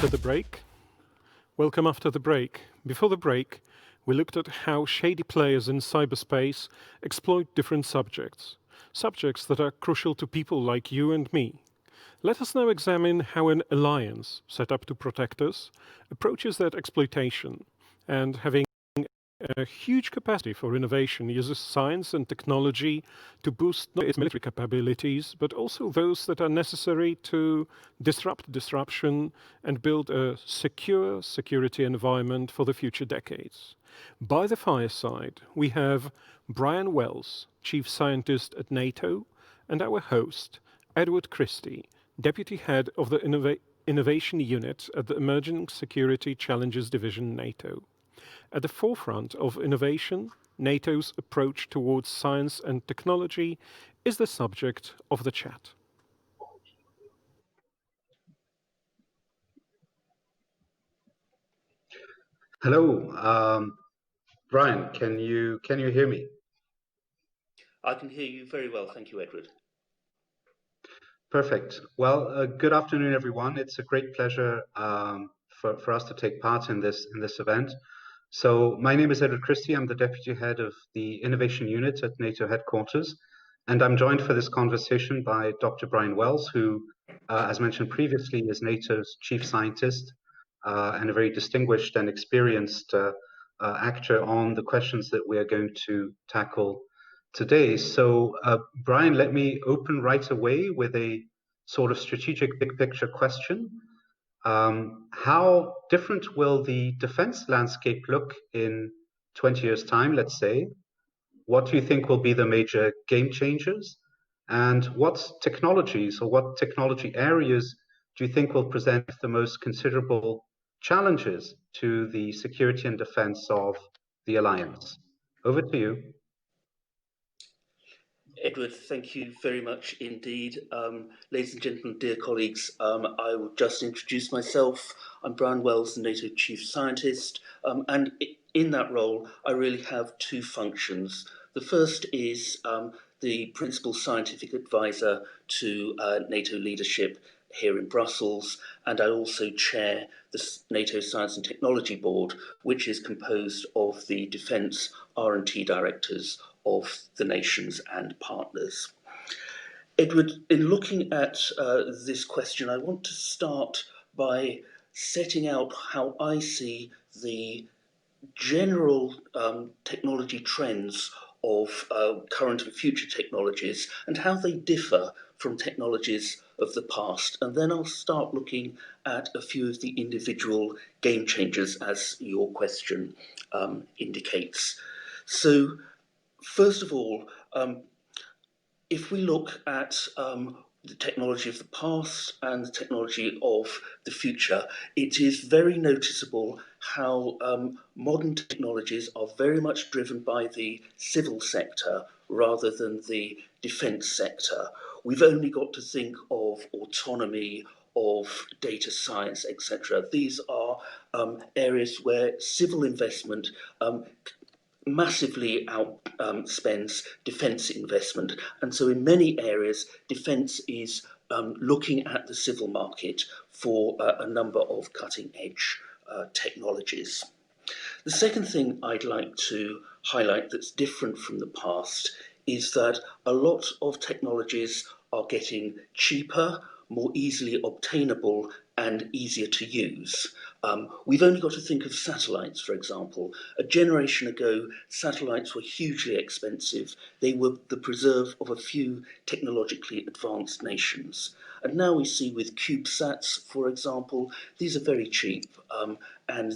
after the break. Welcome after the break. Before the break, we looked at how shady players in cyberspace exploit different subjects that are crucial to people like you and me. Let us now examine how an alliance set up to protect us approaches that exploitation, and having a huge capacity for innovation uses science and technology to boost not its military capabilities, but also those that are necessary to disrupt disruption and build a secure security environment for the future decades. By the fireside, we have Bryan Wells, Chief Scientist at NATO, and our host, Edward Christie, Deputy Head of the Innovation Unit at the Emerging Security Challenges Division, NATO. At the forefront of innovation, NATO's approach towards science and technology is the subject of the chat. Hello, Bryan. Can you hear me? I can hear you very well, thank you, Edward. Perfect. Well, good afternoon, everyone. It's a great pleasure for us to take part in this event. So, my name is Edward Christie. I'm the Deputy Head of the Innovation Unit at NATO headquarters, and I'm joined for this conversation by Dr. Bryan Wells, who, as mentioned previously, is NATO's Chief Scientist and a very distinguished and experienced actor on the questions that we are going to tackle today. So, Bryan, let me open right away with a sort of strategic big picture question. How different will the defense landscape look in 20 years' time, let's say? What do you think will be the major game changers? And what technologies or what technology areas do you think will present the most considerable challenges to the security and defense of the alliance? Over to you. Edward, thank you very much indeed. Ladies and gentlemen, dear colleagues, I will just introduce myself. I'm Bryan Wells, the NATO Chief Scientist, and in that role, I really have two functions. The first is the Principal Scientific Advisor to NATO leadership here in Brussels, and I also chair the NATO Science and Technology Board, which is composed of the Defence R&T directors of the nations and partners. Edward, in looking at this question, I want to start by setting out how I see the general technology trends of current and future technologies and how they differ from technologies of the past. And then I'll start looking at a few of the individual game changers, as your question indicates. So, first of all, if we look at the technology of the past and the technology of the future, it is very noticeable how modern technologies are very much driven by the civil sector rather than the defence sector. We've only got to think of autonomy, of data science, etc. These are areas where civil investment massively outspends defence investment. And so in many areas, defence is looking at the civil market for a number of cutting-edge technologies. The second thing I'd like to highlight that's different from the past is that a lot of technologies are getting cheaper, more easily obtainable, and easier to use. We've only got to think of satellites, for example. A generation ago, satellites were hugely expensive. They were the preserve of a few technologically advanced nations. And now we see with CubeSats, for example, these are very cheap and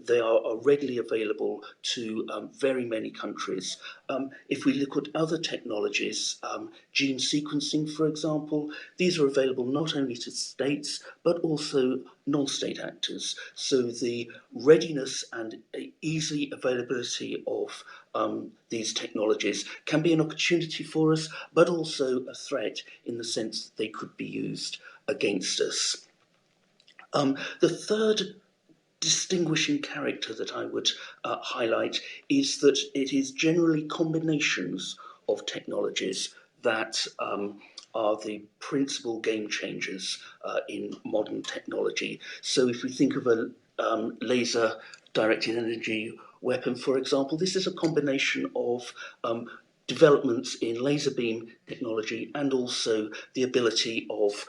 they are readily available to very many countries. If we look at other technologies, gene sequencing, for example, these are available not only to states, but also non-state actors. So the readiness and easy availability of these technologies can be an opportunity for us, but also a threat in the sense that they could be used against us. The third distinguishing character that I would highlight is that it is generally combinations of technologies that are the principal game changers in modern technology. So if we think of a laser directed energy weapon, for example, this is a combination of developments in laser beam technology and also the ability of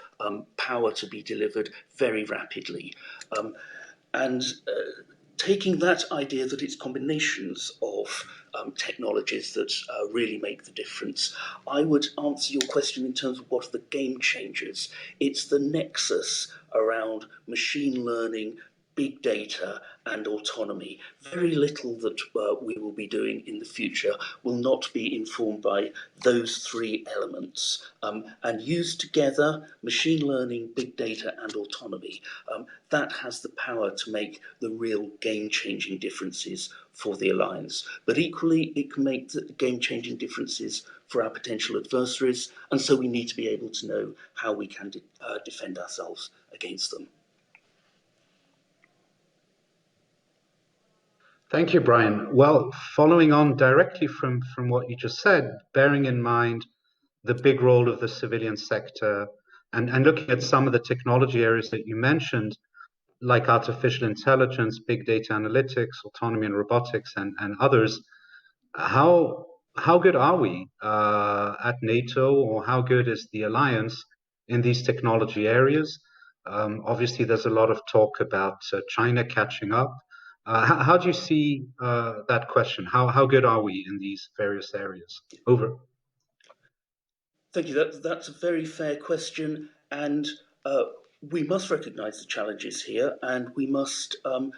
power to be delivered very rapidly. And taking that idea that it's combinations of technologies that really make the difference, I would answer your question in terms of what are the game changers. It's the nexus around machine learning, big data and autonomy. Very little that we will be doing in the future will not be informed by those three elements. And used together, machine learning, big data and autonomy, that has the power to make the real game-changing differences for the alliance. But equally, it can make the game-changing differences for our potential adversaries, and so we need to be able to know how we can defend ourselves against them. Thank you, Bryan. Well, following on directly from what you just said, bearing in mind the big role of the civilian sector and looking at some of the technology areas that you mentioned, like artificial intelligence, big data analytics, autonomy and robotics, and others, how good are we at NATO, or how good is the alliance in these technology areas? Obviously, there's a lot of talk about China catching up. How do you see that question? How good are we in these various areas? Over. Thank you. That's a very fair question, and we must recognise the challenges here, and we must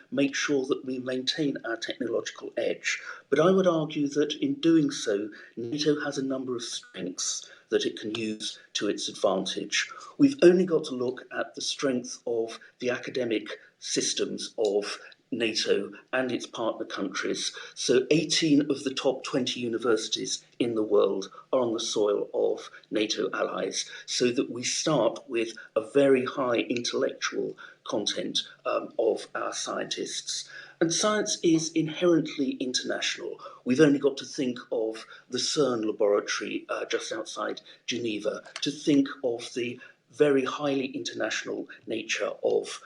make sure that we maintain our technological edge. But I would argue that in doing so, NATO has a number of strengths that it can use to its advantage. We've only got to look at the strength of the academic systems of NATO and its partner countries. So 18 of the top 20 universities in the world are on the soil of NATO allies, so that we start with a very high intellectual content of our scientists. And science is inherently international. We've only got to think of the CERN laboratory just outside Geneva, to think of the very highly international nature of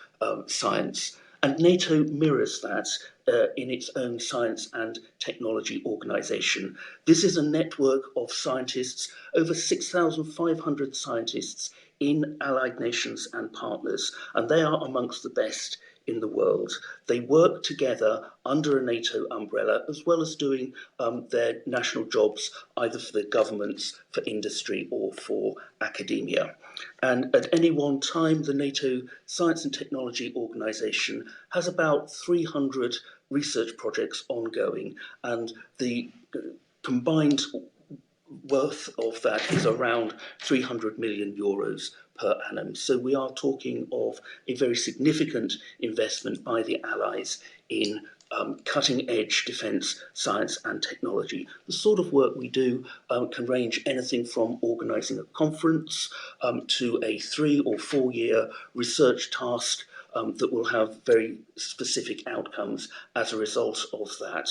science. And NATO mirrors that in its own science and technology organisation. This is a network of scientists, over 6,500 scientists in allied nations and partners, and they are amongst the best in the world. They work together under a NATO umbrella, as well as doing their national jobs, either for the governments, for industry, or for academia. And at any one time, the NATO Science and Technology Organisation has about 300 research projects ongoing, and the combined worth of that is around 300 million euros per annum. So we are talking of a very significant investment by the Allies in cutting-edge defence, science and technology. The sort of work we do can range anything from organising a conference to a 3 or 4 year research task that will have very specific outcomes as a result of that.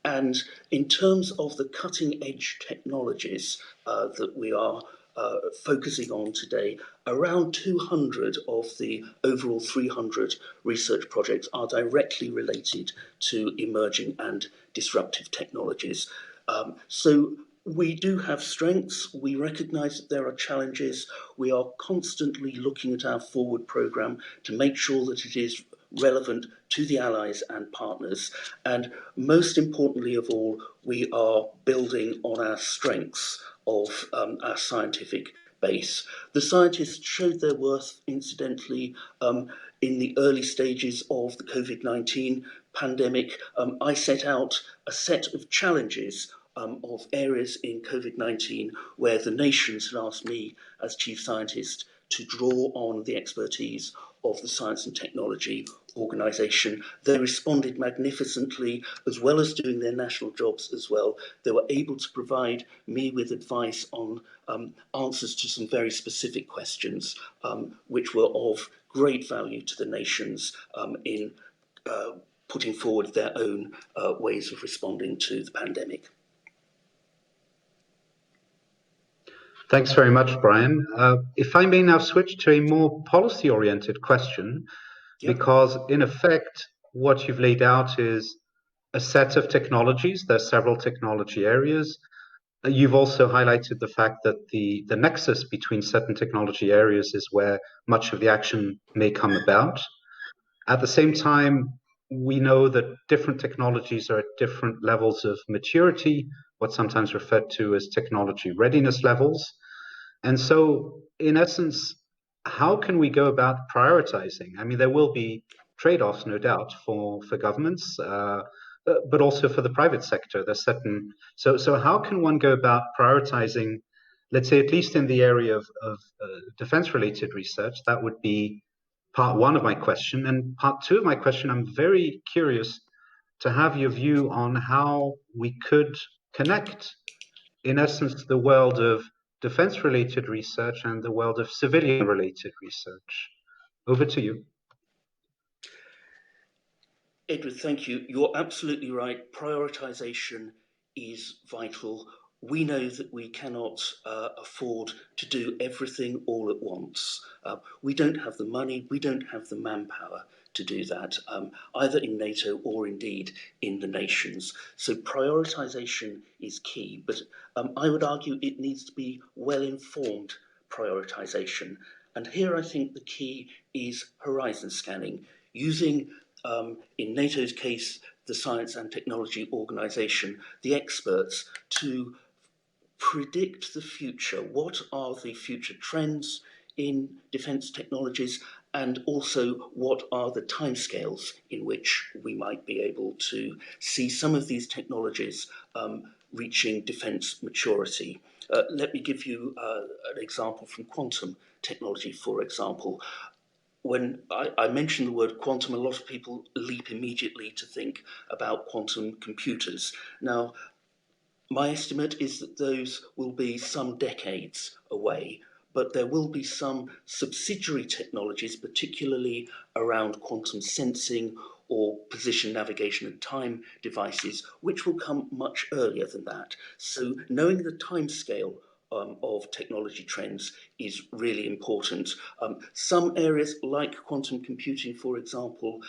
And in terms of the cutting-edge technologies that we are focusing on today, around 200 of the overall 300 research projects are directly related to emerging and disruptive technologies. So we do have strengths. We recognise that there are challenges. We are constantly looking at our forward programme to make sure that it is relevant to the allies and partners. And most importantly of all, we are building on our strengths of our scientific base. The scientists showed their worth, incidentally, in the early stages of the COVID-19 pandemic. I set out a set of challenges of areas in COVID-19 where the nations had asked me as chief scientist to draw on the expertise of the Science and Technology Organisation. They responded magnificently, as well as doing their national jobs as well. They were able to provide me with advice on answers to some very specific questions, which were of great value to the nations in putting forward their own ways of responding to the pandemic. Thanks very much, Brian. If I may now switch to a more policy-oriented question, Yep. because in effect, what you've laid out is a set of technologies. There's several technology areas. You've also highlighted the fact that the nexus between certain technology areas is where much of the action may come about. At the same time, we know that different technologies are at different levels of maturity, what's sometimes referred to as technology readiness levels. And so, in essence, how can we go about prioritizing? I mean, there will be trade-offs, no doubt, for governments, but also for the private sector. There's certain. So how can one go about prioritizing? Let's say, at least in the area of defense-related research, that would be part one of my question. And part two of my question, I'm very curious to have your view on how we could connect, in essence, the world of defense-related research and the world of civilian-related research. Over to you. Edward, thank you. You're absolutely right. Prioritization is vital. We know that we cannot afford to do everything all at once. We don't have the money, we don't have the manpower to do that, either in NATO or indeed in the nations. So prioritization is key, but I would argue it needs to be well-informed prioritization. And here I think the key is horizon scanning, using in NATO's case, the Science and Technology Organization, the experts, to predict the future. What are the future trends in defence technologies, and also what are the timescales in which we might be able to see some of these technologies reaching defence maturity. Let me give you an example from quantum technology, for example. When I mention the word quantum, a lot of people leap immediately to think about quantum computers. Now, my estimate is that those will be some decades away, but there will be some subsidiary technologies, particularly around quantum sensing or position navigation and time devices, which will come much earlier than that. So knowing the timescale of technology trends is really important. Some areas like quantum computing, for example,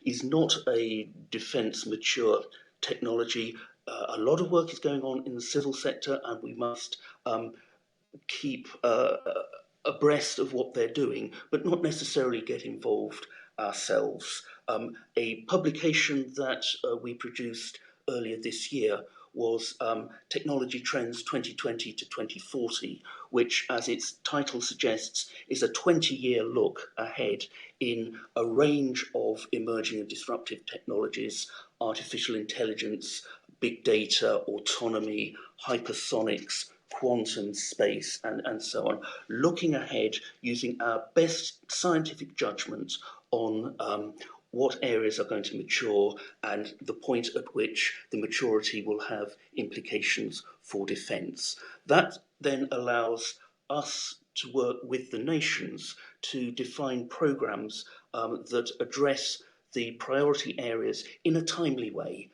is not a defence mature technology. A lot of work is going on in the civil sector, and we must keep abreast of what they're doing, but not necessarily get involved ourselves. A publication that we produced earlier this year was Technology Trends 2020 to 2040, which, as its title suggests, is a 20-year look ahead in a range of emerging and disruptive technologies: artificial intelligence, big data, autonomy, hypersonics, quantum space, and so on, looking ahead using our best scientific judgment on what areas are going to mature and the point at which the maturity will have implications for defence. That then allows us to work with the nations to define programmes that address the priority areas in a timely way,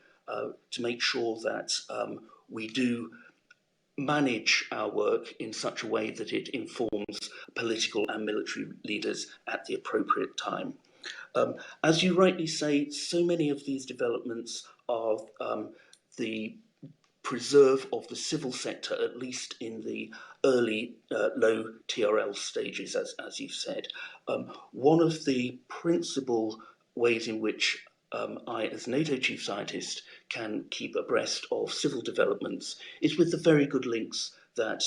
to make sure that we do manage our work in such a way that it informs political and military leaders at the appropriate time. As you rightly say, so many of these developments are the preserve of the civil sector, at least in the early low TRL stages, as you've said. One of the principal ways in which I, as NATO chief scientist, can keep abreast of civil developments is with the very good links that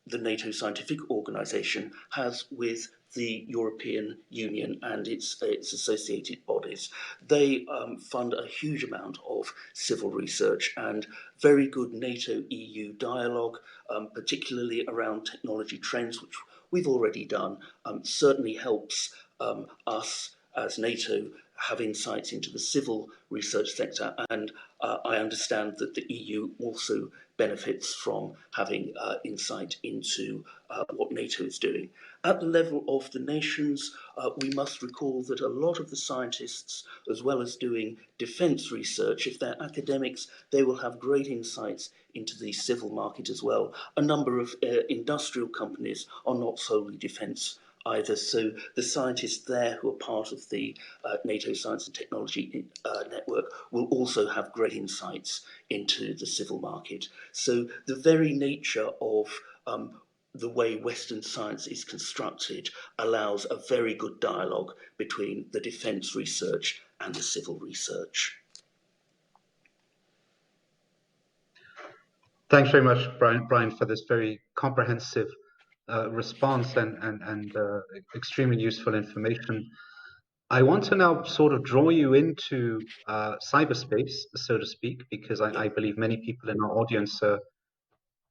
the NATO scientific organization has with the European Union and its associated bodies. They fund a huge amount of civil research, and very good NATO-EU dialogue, particularly around technology trends, which we've already done, certainly helps us as NATO have insights into the civil research sector, and I understand that the EU also benefits from having insight into what NATO is doing. At the level of the nations, we must recall that a lot of the scientists, as well as doing defence research, if they're academics, they will have great insights into the civil market as well. A number of industrial companies are not solely defence either. So the scientists there who are part of the NATO Science and Technology Network will also have great insights into the civil market. So the very nature of the way Western science is constructed allows a very good dialogue between the defence research and the civil research. Thanks very much, Brian, for this very comprehensive response and extremely useful information. I want to now sort of draw you into cyberspace, so to speak, because I believe many people in our audience are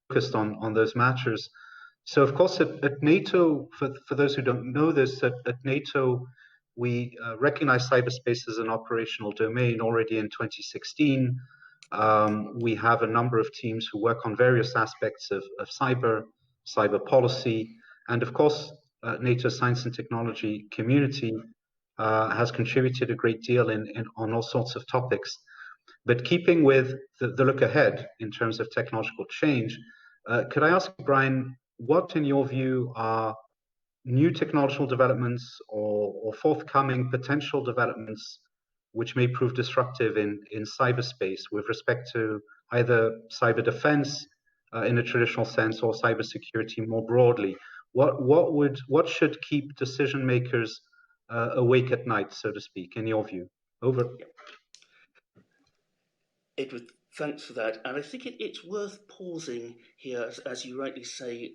focused on those matters. So, of course, at NATO, for those who don't know this, at NATO, we recognize cyberspace as an operational domain already in 2016. We have a number of teams who work on various aspects of cyber policy, and of course, NATO Science and Technology community has contributed a great deal on all sorts of topics. But keeping with the look ahead in terms of technological change, could I ask, Brian, what in your view are new technological developments or forthcoming potential developments which may prove disruptive in cyberspace with respect to either cyber defense in a traditional sense or cybersecurity more broadly? What should keep decision makers awake at night, so to speak, in your view? Over. Edward, thanks for that. And I think it's worth pausing here, as you rightly say,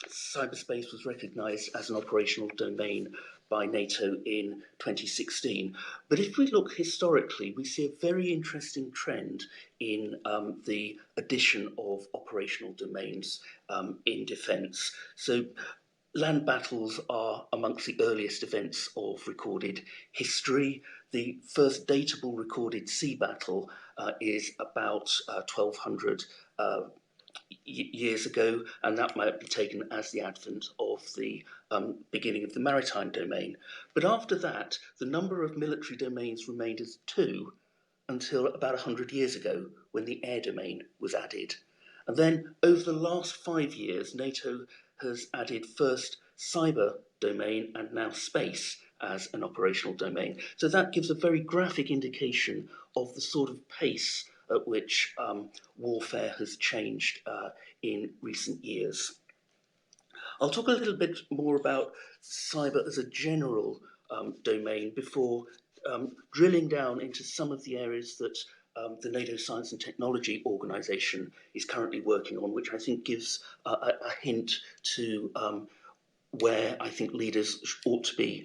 cyberspace was recognised as an operational domain by NATO in 2016. But if we look historically, we see a very interesting trend in the addition of operational domains in defence. So land battles are amongst the earliest events of recorded history. The first datable recorded sea battle is about 1200 years ago, and that might be taken as the advent of the beginning of the maritime domain. But after that, the number of military domains remained as 2 until about 100 years ago, when the air domain was added. And then over the last 5 years, NATO has added first cyber domain and now space as an operational domain. So that gives a very graphic indication of the sort of pace at which warfare has changed in recent years. I'll talk a little bit more about cyber as a general domain before drilling down into some of the areas that the NATO Science and Technology Organization is currently working on, which I think gives a hint to where I think leaders ought to be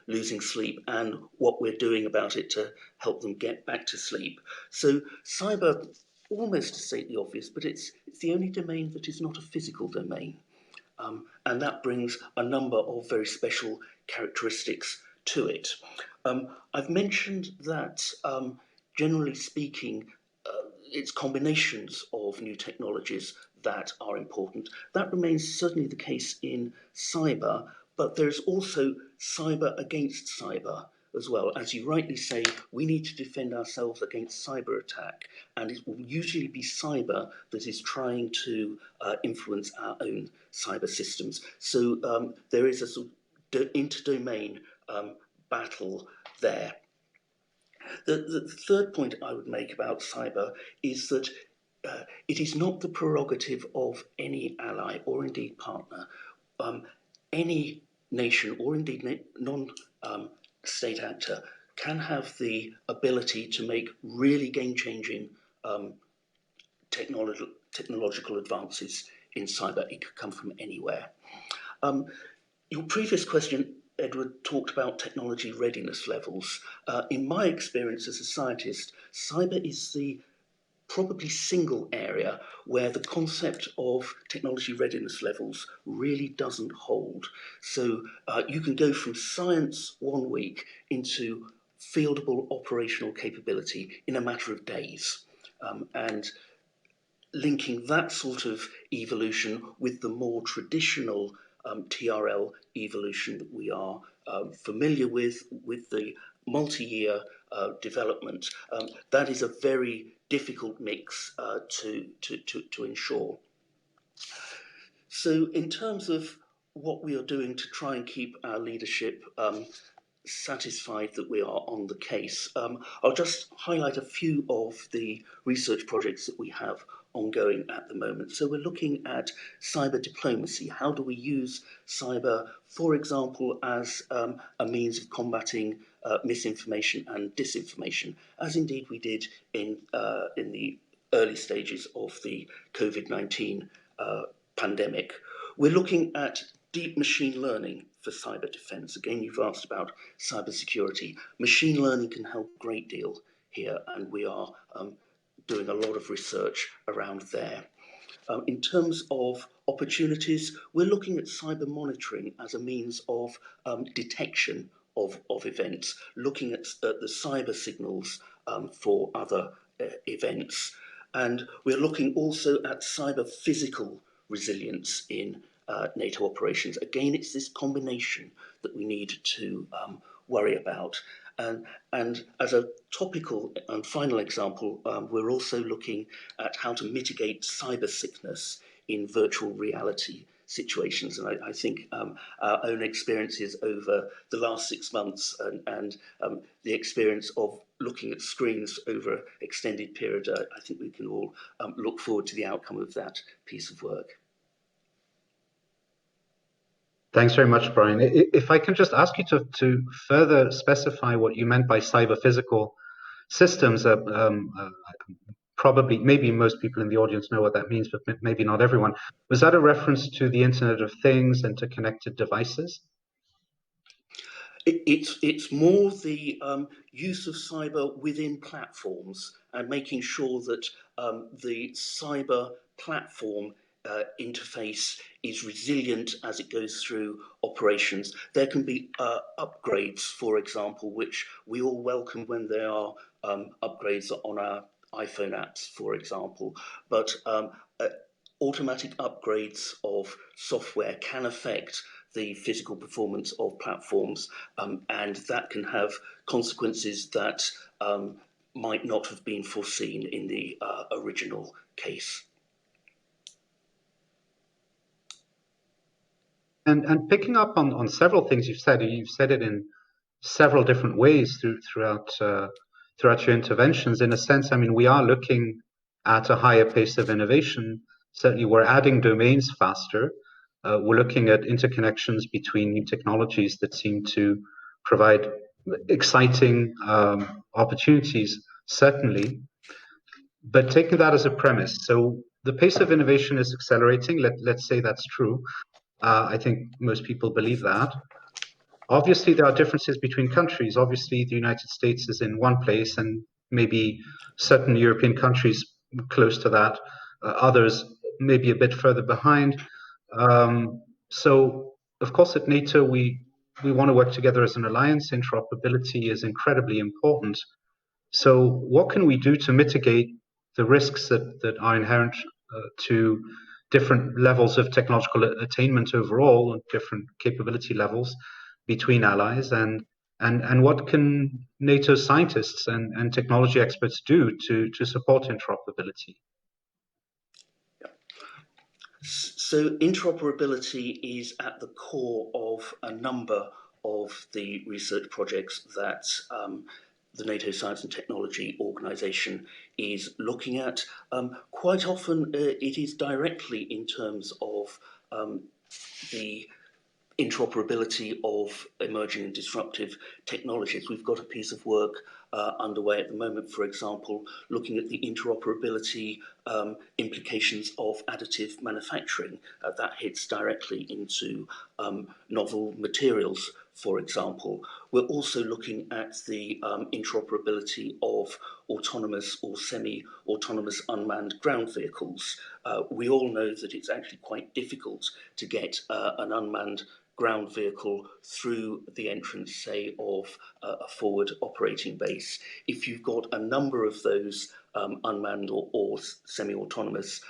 losing sleep and what we're doing about it to help them get back to sleep. So cyber, almost to state the obvious, but it's the only domain that is not a physical domain. And that brings a number of very special characteristics to it. I've mentioned that, generally speaking, it's combinations of new technologies that are important. That remains certainly the case in cyber, but there's also cyber against cyber as well. As you rightly say, we need to defend ourselves against cyber attack, and it will usually be cyber that is trying to influence our own cyber systems. So there is a sort of inter-domain battle there. The third point I would make about cyber is that it is not the prerogative of any ally or indeed partner. Any nation or indeed non-state actor can have the ability to make really game-changing technological advances in cyber. It could come from anywhere. Your previous question, Edward, talked about technology readiness levels. In my experience as a scientist, cyber is the probably single area where the concept of technology readiness levels really doesn't hold. So you can go from science 1 week into fieldable operational capability in a matter of days. And linking that sort of evolution with the more traditional TRL evolution that we are familiar with the multi-year development, that is a very difficult mix to ensure. So in terms of what we are doing to try and keep our leadership satisfied that we are on the case, I'll just highlight a few of the research projects that we have ongoing at the moment. So we're looking at cyber diplomacy. How do we use cyber, for example, as a means of combating misinformation and disinformation, as indeed we did in the early stages of the COVID-19 pandemic. We're looking at deep machine learning for cyber defense. Again, you've asked about cybersecurity. Machine learning can help a great deal here, and we are doing a lot of research around there. In terms of opportunities, we're looking at cyber monitoring as a means of detection of events, looking at the cyber signals for other events. And we're looking also at cyber physical resilience in NATO operations. Again, it's this combination that we need to worry about. And as a topical and final example, we're also looking at how to mitigate cyber sickness in virtual reality situations. And I think our own experiences over the last 6 months and the experience of looking at screens over an extended period, I think we can all look forward to the outcome of that piece of work. Thanks very much, Bryan. If I can just ask you to further specify what you meant by cyber physical systems, probably, maybe most people in the audience know what that means, but maybe not everyone. Was that a reference to the Internet of Things and to connected devices? It's more the use of cyber within platforms and making sure that the cyber platform interface is resilient as it goes through operations. There can be upgrades, for example, which we all welcome when there are upgrades on our iPhone apps, for example, but automatic upgrades of software can affect the physical performance of platforms, and that can have consequences that might not have been foreseen in the original case. And picking up on several things you've said it in several different ways throughout your interventions. In a sense, I mean, we are looking at a higher pace of innovation. Certainly, we're adding domains faster. We're looking at interconnections between new technologies that seem to provide exciting opportunities, certainly. But taking that as a premise, so the pace of innovation is accelerating. Let's say that's true. I think most people believe that. Obviously, there are differences between countries. Obviously, the United States is in one place, and maybe certain European countries close to that, others maybe a bit further behind. So, of course, at NATO, we want to work together as an alliance. Interoperability is incredibly important. So, what can we do to mitigate the risks that are inherent to different levels of technological attainment overall, different capability levels between allies, and what can NATO scientists and technology experts do to support interoperability? So interoperability is at the core of a number of the research projects that the NATO Science and Technology Organization is looking at. Quite often it is directly in terms of the interoperability of emerging and disruptive technologies. We've got a piece of work underway at the moment, for example, looking at the interoperability implications of additive manufacturing. That hits directly into novel materials, for example. We're also looking at the interoperability of autonomous or semi-autonomous unmanned ground vehicles. We all know that it's actually quite difficult to get an unmanned ground vehicle through the entrance, say, of a forward operating base. If you've got a number of those unmanned or semi-autonomous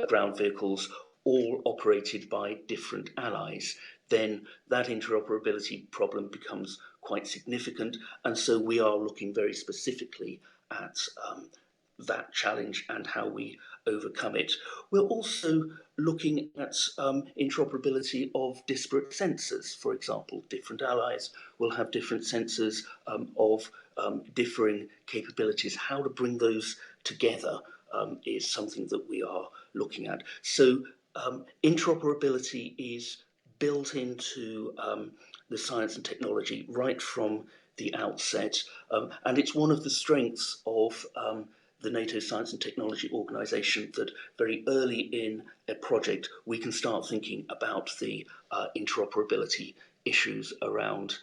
ground vehicles all operated by different allies, then that interoperability problem becomes quite significant. And so we are looking very specifically at that challenge and how we overcome it. We're also looking at interoperability of disparate sensors. For example, different allies will have different sensors of differing capabilities. How to bring those together is something that we are looking at. So interoperability is built into the science and technology right from the outset, and it's one of the strengths of the NATO Science and Technology Organization that very early in a project we can start thinking about the interoperability issues around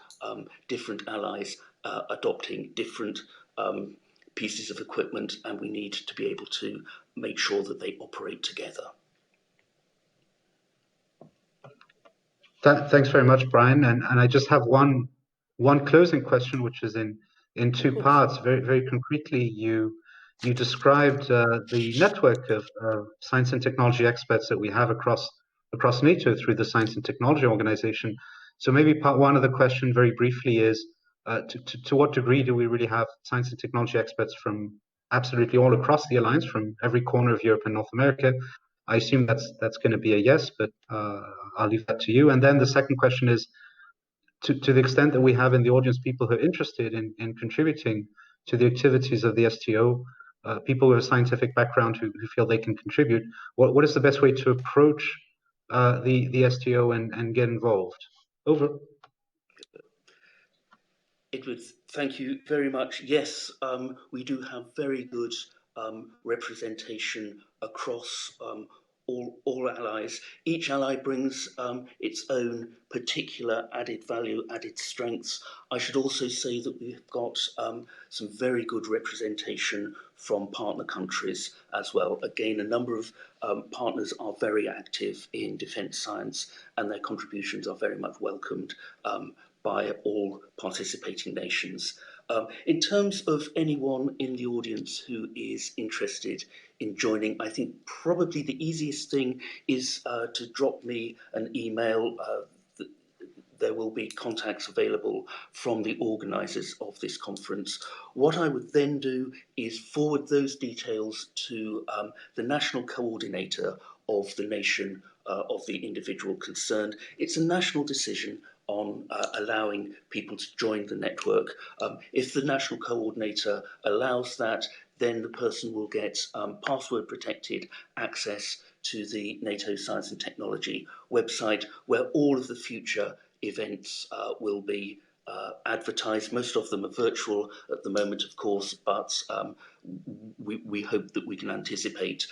different allies adopting different pieces of equipment, and we need to be able to make sure that they operate together. Thanks very much, Bryan. And I just have one closing question, which is in two parts. Very concretely, you described the network of science and technology experts that we have across NATO through the Science and Technology Organization. So maybe part one of the question, very briefly, is to what degree do we really have science and technology experts from absolutely all across the alliance, from every corner of Europe and North America? I assume that's going to be a yes, but I'll leave that to you. And then the second question is, to the extent that we have in the audience people who are interested in contributing to the activities of the STO, people with a scientific background who feel they can contribute, what is the best way to approach the STO and get involved? Over. Edward, thank you very much. Yes, we do have very good representation across all allies. Each ally brings its own particular added value, added strengths. I should also say that we've got some very good representation from partner countries as well. Again, a number of partners are very active in defence science, and their contributions are very much welcomed by all participating nations. In terms of anyone in the audience who is interested in joining, I think probably the easiest thing is to drop me an email. There will be contacts available from the organisers of this conference. What I would then do is forward those details to the national coordinator of the nation of the individual concerned. It's a national decision on allowing people to join the network. If the national coordinator allows that, then the person will get password protected access to the NATO Science and Technology website, where all of the future events will be advertised. Most of them are virtual at the moment, of course, but we hope that we can anticipate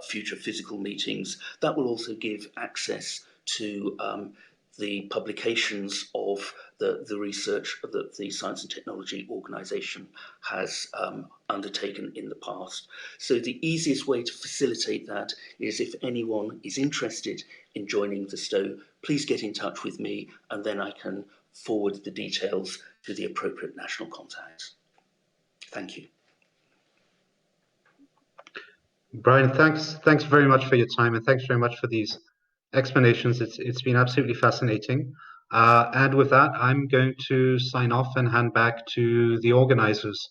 future physical meetings. That will also give access to the publications of the research that the Science and Technology Organization has undertaken in the past. So the easiest way to facilitate that is, if anyone is interested in joining the STO, please get in touch with me, and then I can forward the details to the appropriate national contacts. Thank you. Bryan, thanks very much for your time, and thanks very much for these explanations. It's been absolutely fascinating. And with that, I'm going to sign off and hand back to the organizers.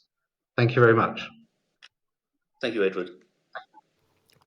Thank you very much. Thank you, Edward.